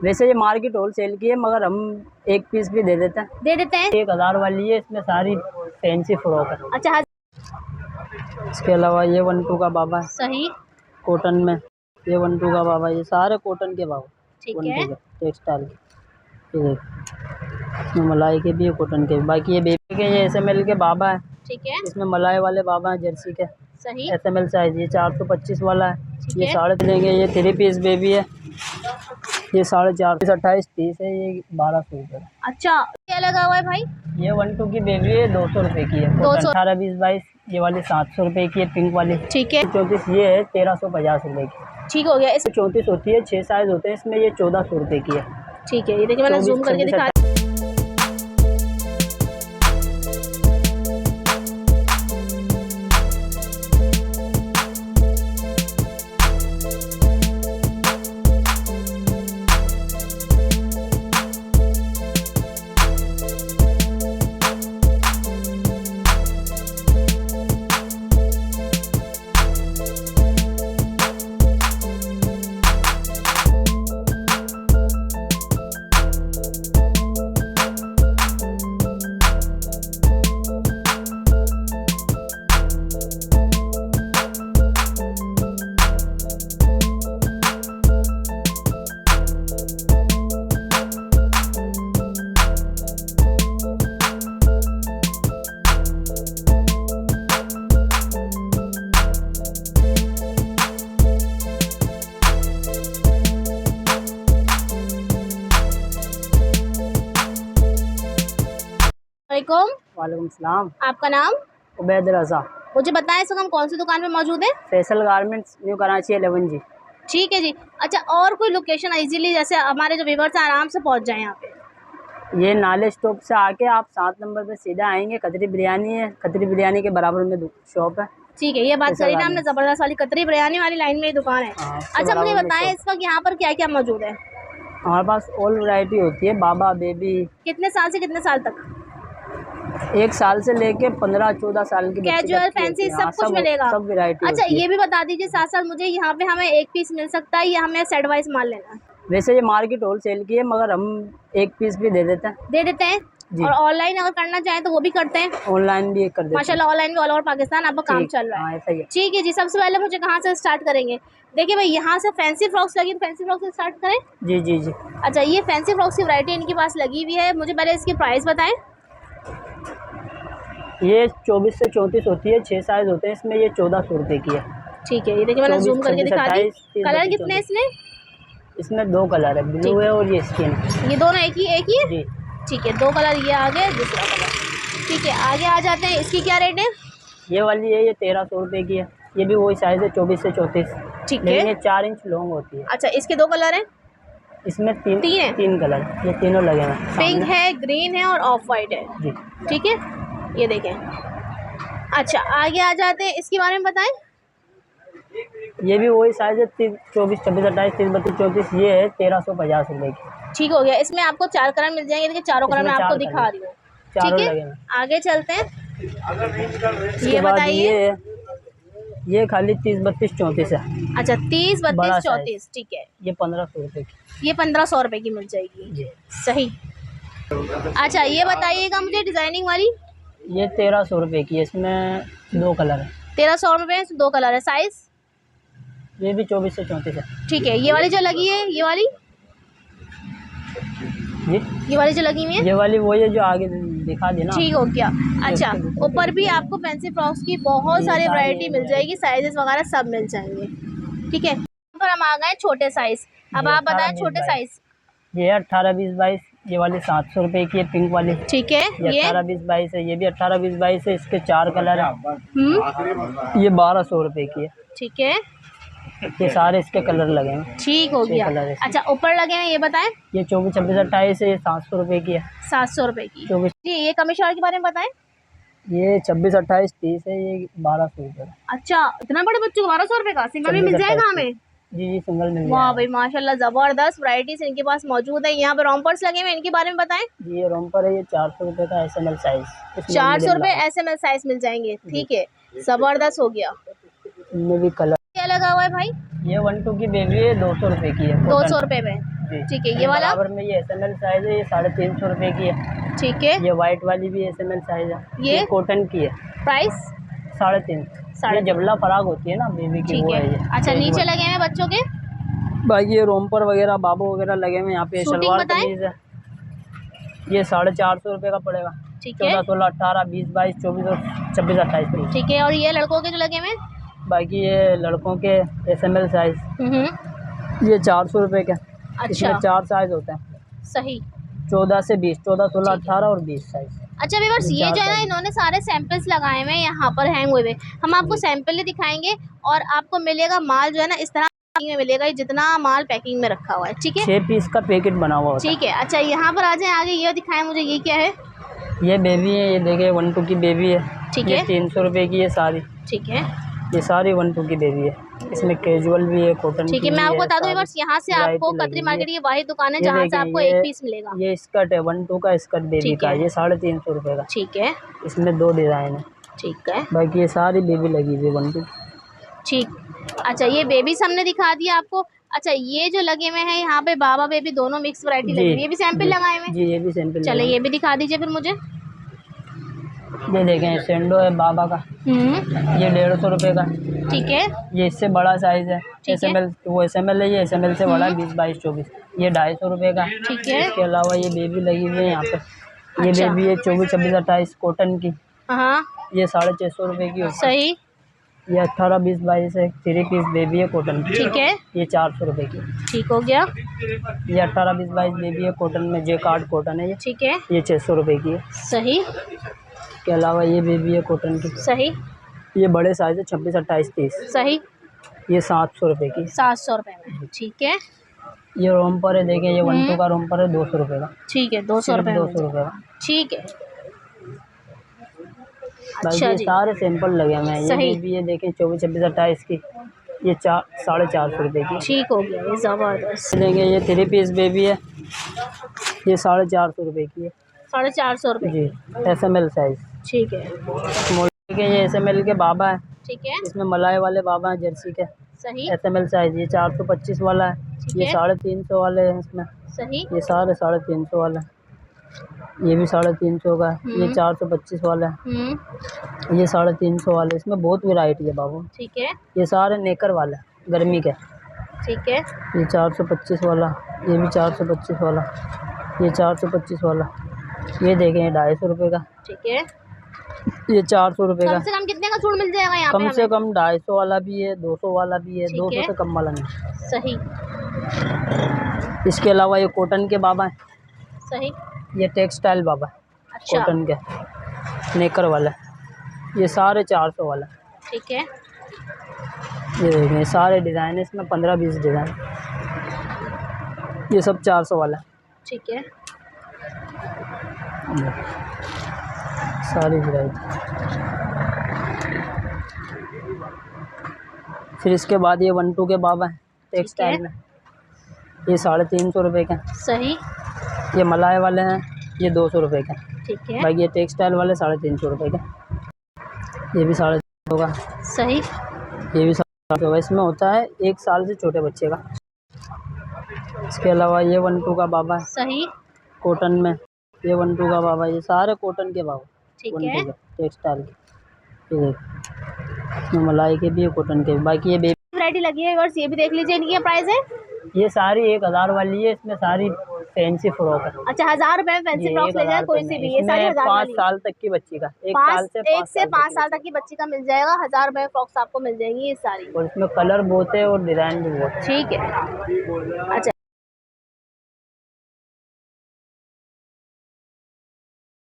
वैसे ये market wholesale की है, मगर हम एक पीस भी दे देते हैं। 1000 वाली है, इसमें सारी फैंसी फ्रॉक है। अच्छा। इसके अलावा ये 1-2 का बाबा है, सही। कॉटन में। ये 1-2 का बाबा, ये सारे कॉटन के बाबा। ठीक 1-2 है। के टेक्सटाइल के। ये देख, इसमें मलाई के भी है, कॉटन के भी। बाकी ये बेबी के, ये SML के बाबा है। ठीक है। इसमें मलाई वाले बाबा हैं, जर्सी के। सही। SML साइज, ये 425 वाला है। ये है। 3.5 लेंगे। ये 3 पीस बेबी है, ये 4.5, 28, 30 है। ये 1200 रुपये। अच्छा, क्या लगा हुआ है भाई? ये 1-2 की बेबी है, 200 रुपये की है। 18, 20, 22। ये वाली 700 रुपये की है, पिंक वाली। ठीक है। 34 ये है, 1350 रुपये की। ठीक हो गया। इस 34 होती है, 6 साइज होते हैं इसमें। ये 1400 रुपये की है। ठीक है, ये देखिए मैंने जूम करके दिखा। वालेकुम सलाम। आपका नाम? उबैद रज़ा। मुझे बताएं इस वक्त हम कौन सी दुकान पे मौजूद है? फैसल गारमेंट्स, न्यू कराची 11 जी। ठीक है जी। अच्छा, और कोई लोकेशन इजीली जैसे हमारे जो व्यूअर्स आराम से पहुंच जाएं यहाँ पे? ये नाले स्टॉप से आके आप 7 नंबर पे सीधा आएंगे, कतरी बिरयानी है। कतरी बिरयानी के बराबर में शॉप है। ठीक है, ये बात करी ना हमने, जबरदस्त वाली कतरी बिरयानी वाली लाइन में ही दुकान है। अच्छा, मुझे बताएं इस वक्त यहाँ पर क्या क्या मौजूद है? हमारे पास ऑल वैरायटी होती है, बाबा बेबी। कितने साल से कितने साल तक? 1 साल से लेके 15-14 साल की। कैजुअल, फैंसी सब कुछ मिलेगा, सब वैरायटी। अच्छा, ये भी बता दीजिए साथ साथ मुझे, यहाँ पे हमें एक पीस मिल सकता है या हमें सेट वाइज माल लेना है? वैसे ये मार्केट होलसेल की है, मगर हम एक पीस भी दे देते हैं। दे देते हैं। और ऑनलाइन अगर करना चाहें तो वो भी करते हैं? ऑनलाइन भी कर देते हैं माशाल्लाह, ऑनलाइन भी ऑल ओवर पाकिस्तान आपका काम चल रहा है। ऐसा ही है। ठीक है जी। सबसे पहले मुझे कहाँ से स्टार्ट करेंगे? देखिए भाई, यहाँ से फैंसी फ्रॉक्स लगी, फैंसी फ्रॉक से स्टार्ट करें? जी जी जी। अच्छा, ये फैंसी फ्रॉक्स की वैरायटी इनके पास लगी हुई है। मुझे पहले इसकी प्राइस बताएं। ये 24 से 34 होती है, 6 साइज होते हैं इसमें। ये 1400 रुपये की है। ठीक है, ये देखिए मैंने जूम करके दिखा दी। कलर कितने हैं इसमें? इसमें 2 कलर है, ब्लू है और ये स्किन। ये दोनों एक ही है जी। ठीक है, 2 कलर, ये आगे दूसरा कलर। ठीक है, आगे आ जाते हैं। इसकी क्या रेट है? ये वाली है, ये 1300 रुपये की है। ये भी वही साइज है, 24 से 34। ठीक है, ये 4 इंच लॉन्ग होती है। अच्छा, इसके 2 कलर हैं? इसमें तीन कलर, ये तीनों लगे हैं। पिंक है, ग्रीन है और ऑफ वाइट है जी। ठीक है, ये देखें। अच्छा, आगे आ जाते हैं। इसके बारे में बताएं। ये भी वही साइज है, 24, 26, 28, 30, 32, 34। ये है 1350 रुपये की। ठीक हो गया। इसमें आपको 4 कलर मिल जाएंगे। देखिए, चारों कलर मैं आपको दिखा रही हूँ। ठीक है, आगे चलते हैं। ये बताइए। ये खाली 30, 32, 34 है। अच्छा, 30, 32, 34। ठीक है, ये 1500 रुपये की। ये 1500 रुपये की मिल जाएगी जी। सही। अच्छा, ये बताइएगा मुझे डिजाइनिंग वाली। ये 1300 रुपये की है, इसमें 2 कलर है। 1300 रुपये, 2 कलर है। साइज? ये भी 24 से 34 है। ठीक है, ये वाली जो लगी है, ये वाली जी, ये वाली जो लगी हुई है, ये वाली वही है जो आगे दिखा देना। ठीक हो गया। अच्छा, ऊपर भी आपको फैंसी फ्रॉक्स की बहुत सारी वैरायटी मिल जाएगी, साइजेस वगैरह सब मिल जाएंगे। ठीक है, पर हम आ गए छोटे साइज। अब आप बताएं छोटे साइज। ये 18, 20, 22। ये वाली 700 रुपये की है, पिंक वाली। ठीक है, ये 18, 20, 22 है। ये भी 18, 20, 22 है। इसके 4 कलर है। ये 1200 रुपये की है। ठीक है, ये सारे इसके कलर लगे हैं। ठीक हो गया। अच्छा, ऊपर लगे हैं, ये बताएं। ये 24, 26, 28 है। ये 700 रुपये की है। 700 रुपये की। 24 जी। ये कमीशन के बारे में बताएं। ये 26, 28, 30 है। ये 1200 रुपये। अच्छा, इतना बड़े बच्चों को 1200 रुपये का सिंगल में मिल जाएगा हमें? जी जी, सिंगल मिल जाएगा। वाह भाई, माशाल्लाह, जबरदस्त वैरायटीज इनके पास मौजूद है। यहाँ पे रोम्पर्स लगे हुए, इनके बारे में बताएं। जी, ये रोम्पर है। ये 400 रुपये का SML साइज। 400 रुपये SML साइज मिल जाएंगे। ठीक है, जबरदस्त हो गया। इनमें भी कलर क्या लगा हुआ है भाई? ये 1-2 की बेबी है, 200 रुपये की है। 200 रुपये में। जी। ठीक है, ये वाला बराबर में ये SML साइज है, ये 350 रुपये की है। ठीक है, ये वाइट वाली भी SML साइज है, ये कॉटन की है, प्राइस 350। ये जबला फराक होती है ना बेबी की, ठीक वो है। है ये। अच्छा, नीचे लगे हैं बच्चों के बाकी ये रोम्पर वगैरह बाबू वगैरह लगे हुए हैं यहाँ पे। शूटिंग शलवार बताएं? कमीज है, ये 450 रुपये का पड़ेगा। ठीक है, 14, 16, 18, 20, 22, 24 और 26, 28। ठीक है। और ये लड़कों के जो लगे हुए हैं? बाकी ये लड़कों के SML साइज, ये 400 रुपये के। अच्छा, इसमें 4 साइज होते हैं, सही। 14 से 20, 14, 16, ठीक है। 18 और 20 साइज। अच्छा व्यूअर्स, ये चार जो है ना, साइज। इन्होंने सारे सैंपल्स लगाए हुए हैं यहाँ पर हैंग हुए हुए। हम आपको सैंपल ही दिखाएंगे और आपको मिलेगा माल जो है ना इस तरह पैकिंग में मिलेगा, जितना माल पैकिंग में रखा हुआ है। ठीक है, 6 पीस का पैकेट बना हुआ होता है। ठीक है। अच्छा, यहाँ पर आ जाए आगे, ये दिखाएं मुझे, ये क्या है? ये बेबी है, ये देखिए 1-2 की बेबी है। ठीक ये है, 300 रुपये की है सारी। ठीक है, ये सारी 1-2 की बेबी है। इसमें कैजुअल भी है, कॉटन की ठीक है। भी मैं आपको बता दूं सारी व्यूअर्स, यहाँ से वैरायटी आपको लगी कतरी हुई मार्केट है। की वाहिद दुकान है ये जहाँ से देखिए, आपको ये 1 पीस मिलेगा। ये स्कर्ट है 1-2 का स्कर्ट बेबी ठीक का, है। ये 350 रुपये का। ठीक है, इसमें 2 डिज़ाइन है। ठीक है, बाकी ये सारी बेबी लगी हुई है 1-2। ठीक। अच्छा, ये बेबीज हमने दिखा दिया आपको। अच्छा, ये जो लगे हुए हैं यहाँ पे बाबा बेबी दोनों मिक्स वैरायटी लगी हुई है, ये भी सैंपल लगाए हुए हैं? जी, ये भी सैंपल। चले, ये भी दिखा दीजिए फिर मुझे। ये देखें, सेंडो है बाबा का, ये 150 रुपये का। ठीक है, ये इससे बड़ा साइज है, ठीक है। SML, वो SML है, ये SML से बड़ा है, 20, 22, 24। ये 250 रुपये का। ठीक है। इसके अलावा ये बेबी लगी हुई है यहाँ पे। ये अच्छा। बेबी है 24, 26, 28 कॉटन की, हाँ, ये 650 रुपये की होती है। सही। ये 18, 20, 22 है, 3 पीस बेबी है कॉटन की। ठीक है, ये 400 रुपये की। ठीक हो गया। ये 18, 20, 22 बेबी है कॉटन में, Jacquard कॉटन है ये। ठीक है, ये 600 रुपये की है। सही, इसके अलावा ये बेबी है कॉटन की, सही, ये बड़े साइज है 26, 28, 30। सही। ये 700 रुपये की। 700 रुपये में, ठीक है, ये रोम्पर है, देखें ये 1-2 का रोम्पर है, 200 रुपये का। ठीक है। 200 रुपये में 200 रुपये का। ठीक है। बाकी अच्छा ये जी, सारे सैंपल लगे हुए हैं। ये सही। बेबी है, देखें 24, 26, 28 की, ये 450 रुपये की। ठीक हो गया, ये ज़बरदस्त। लेंगे ये 3 पीस बेबी है, ये 450 रुपये की है। 450 रुपये, जी, SML साइज। ठीक है, स्मॉल के ये SML के बाबा है, ठीक है, इसमें मलाई वाले बाबा हैं जर्सी के। सही, SML साइज ये 425 वाला है, ठीक ये है। 350 वाले हैं इसमें, सही, ये सारे 350 वाला है। ये भी 350 का है, ये 425 वाला है, ये 350 वाले। इसमें बहुत वैरायटी है बाबू। ठीक है, ये सारे नेकर वाला है, गर्मी के। ठीक है, ये 425 वाला, ये भी 425 वाला, ये 425 वाला। ये देखें, ये 250 रुपये का, ठीक है। ये 400 रुपये का। कम से कम कितने का सूट मिल जाएगा यहाँ पे कम से हमें? कम 250 वाला भी है, 200 वाला भी है, ठीक 200 है। से कम वाला नहीं। सही, इसके अलावा ये कॉटन के बाबा हैं, सही। ये टेक्सटाइल बाबा है, अच्छा, कॉटन के नेकर वाला, ये सारे 400 वाला। ठीक है, ये देखें, ये सारे डिज़ाइन है इसमें, 15-20 डिज़ाइन, ये सब 400 वाला। ठीक है, सारी वैरायटी। फिर इसके बाद ये 1-2 के बाबा हैं टेक्सटाइल में, ये 350 रुपये के। सही, ये मलाई वाले हैं, ये 200 रुपये के। ठीक है, भाई ये टेक्सटाइल वाले 350 रुपये के। ये भी 350 का, सही, ये भी 350 का। इसमें होता है 1 साल से छोटे बच्चे का। इसके अलावा ये 1-2 का बाबा है सही, कॉटन में, ये 1-2 का बाबा, ये सारे कॉटन के बाबा, ठीक 1-2 है। के टेक्सटाइल के। ये देखो, इसमें मलाई के भी है, कॉटन के भी। बाकी ये वैरायटी लगी है व्यूअर्स, ये भी देख लीजिए, इनकी क्या प्राइस है? ये सारी 1000 वाली है, इसमें सारी फैंसी फ्रॉक है। अच्छा, 1000 रुपए में फैंसी फ्रॉक्स ले जाए कोई सी भी, ये सारी 1000 5 वाली। साल तक की बच्ची का, 1 से 5 साल तक की बच्ची का मिल जाएगा, 1000 रुपए में फ्रॉक्स आपको मिल जाएंगी ये सारी। और इसमें कलर बहुत है और डिज़ाइन भी बहुत है। ठीक है। अच्छा,